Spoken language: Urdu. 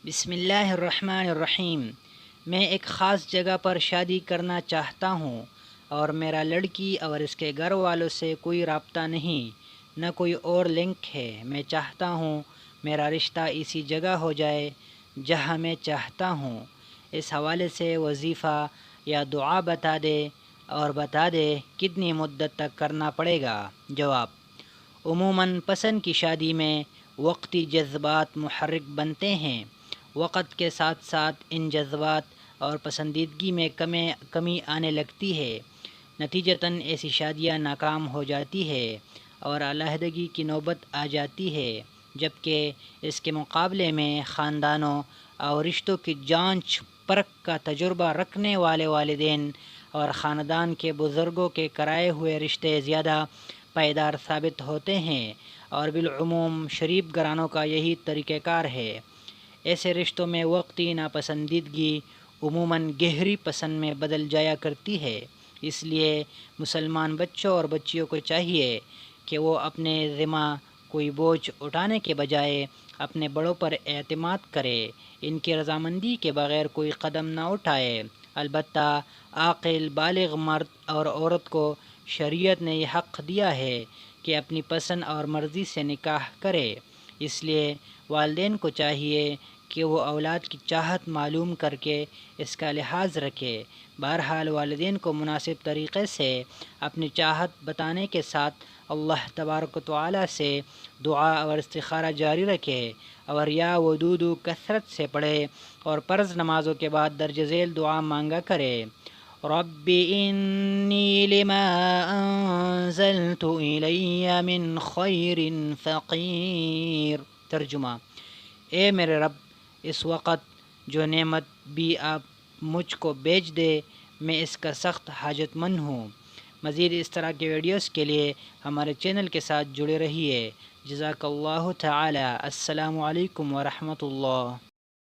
بسم اللہ الرحمن الرحیم۔ میں ایک خاص جگہ پر شادی کرنا چاہتا ہوں اور میرا لڑکی اور اس کے گھر والوں سے کوئی رابطہ نہیں، نہ کوئی اور لنک ہے۔ میں چاہتا ہوں میرا رشتہ اسی جگہ ہو جائے جہاں میں چاہتا ہوں۔ اس حوالے سے وظیفہ یا دعا بتا دے اور بتا دے کتنی مدت تک کرنا پڑے گا۔ جواب: عموماً پسند کی شادی میں وقتی جذبات محرک بنتے ہیں۔ وقت کے ساتھ ساتھ ان جذبات اور پسندیدگی میں کمی آنے لگتی ہے۔ نتیجتاً ایسی شادیاں ناکام ہو جاتی ہے اور علیحدگی کی نوبت آ جاتی ہے، جبکہ اس کے مقابلے میں خاندانوں اور رشتوں کی جانچ پرکھ کا تجربہ رکھنے والے والدین اور خاندان کے بزرگوں کے کرائے ہوئے رشتے زیادہ پائیدار ثابت ہوتے ہیں، اور بالعموم شریف گھرانوں کا یہی طریقہ کار ہے۔ ایسے رشتوں میں وقتی ناپسندیدگی عموماً گہری پسند میں بدل جایا کرتی ہے۔ اس لیے مسلمان بچوں اور بچیوں کو چاہیے کہ وہ اپنے ذمہ کوئی بوجھ اٹھانے کے بجائے اپنے بڑوں پر اعتماد کرے، ان کی رضامندی کے بغیر کوئی قدم نہ اٹھائے۔ البتہ عاقل بالغ مرد اور عورت کو شریعت نے یہ حق دیا ہے کہ اپنی پسند اور مرضی سے نکاح کرے۔ اس لیے والدین کو چاہیے کہ وہ اولاد کی چاہت معلوم کر کے اس کا لحاظ رکھے۔ بہرحال والدین کو مناسب طریقے سے اپنی چاہت بتانے کے ساتھ اللہ تبارک و تعالیٰ سے دعا اور استخارہ جاری رکھے، اور یا ودودو کثرت سے پڑھے اور فرض نمازوں کے بعد درج ذیل دعا مانگا کرے: رب انی لما انزلت الی من خیر فقیر۔ ترجمہ: اے میرے رب، اس وقت جو نعمت بھی آپ مجھ کو بھیج دے، میں اس کا سخت حاجت مند ہوں۔ مزید اس طرح کے ویڈیوز کے لیے ہمارے چینل کے ساتھ جڑے رہیے۔ جزاک اللہ تعالی۔ السلام علیکم ورحمۃ اللہ۔